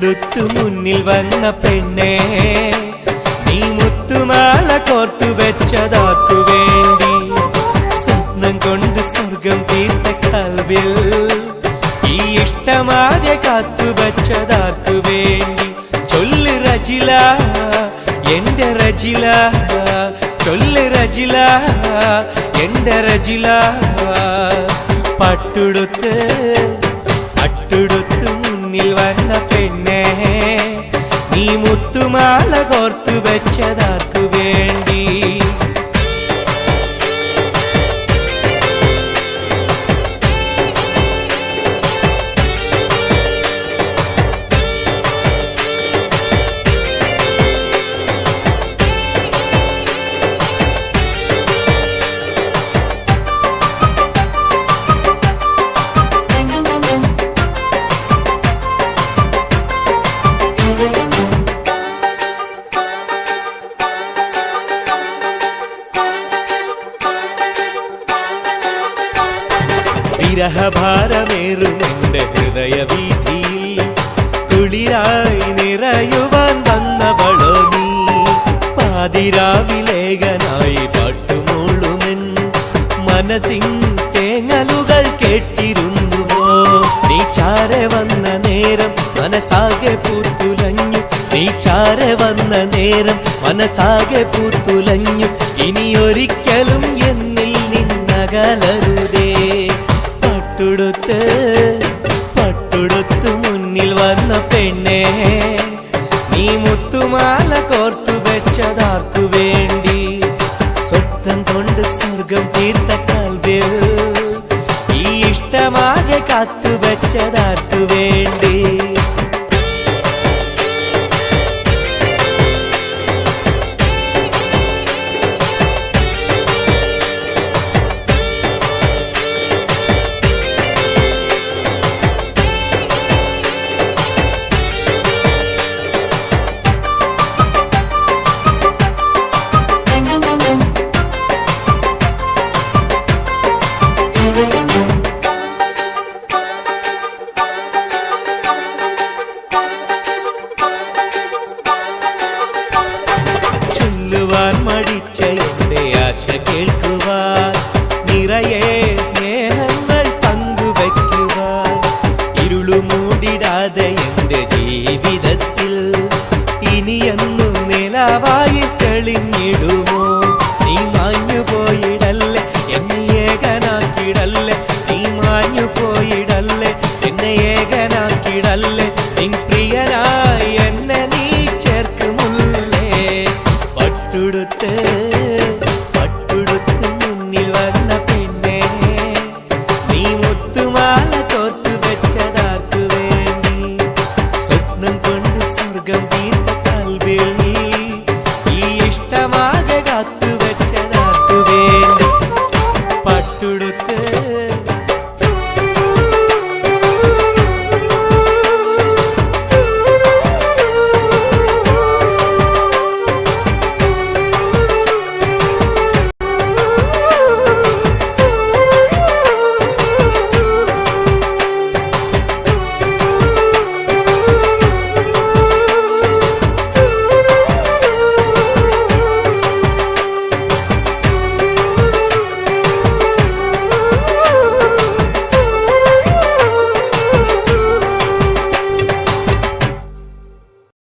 പട്ടുടുത്തു മുന്നിൽ വന്ന പെണ്ണേ, നീ മുത്തുമാല കോർത്തു വെച്ചതാർക്കു വേണ്ടി? സ്വപ്നം കൊണ്ട് സ്വർഗം തീർത്ത കൽവിൽ ഈ ഇഷ്ടമാകെ കാത്തു വെച്ചതാർക്കു വേണ്ടി? ചൊല്ല് റജില, എന്റെ റജില, ചൊല്ല് റജില, എന്റെ റജില. പട്ടുടുത്ത് മുന്നിൽ വന്ന പെണ്ണേ, നീ മുത്തുമാല കോർത്തു വെച്ചതാർക്കു വേണ്ടി? വിരഹഭാരമേറുമെന്റെ ഹൃദയവീഥിയിൽ കുളിരായി നിറയുവാൻ വന്നവളോ നീ? പാതിരാവിലേകനായി പാട്ടുമൂളുമെൻ മനസ്സിൻ തേങ്ങലുകൾ കേട്ടിരുന്നുവോ? നീ ചാരെ വന്ന നേരം മനസ്സാകെ പൂത്തുലഞ്ഞു, നീ ചാരെ വന്ന നേരം മനസ്സാകെ പൂത്തുലഞ്ഞു. ഇനിയൊരിക്കലും എന്നിൽ നിന്നകലരുതേ. പട്ടുടുത്ത് മുന്നിൽ വന്ന പെണ്ണേ, നീ മുത്തുമാല കോർത്തു വെച്ചതാർക്കു വേണ്ടി? സ്വപ്നം കൊണ്ട് സ്വർഗം തീർത്ത കൽവിൽ ഈ ഇഷ്ടമാകെ കാത്തു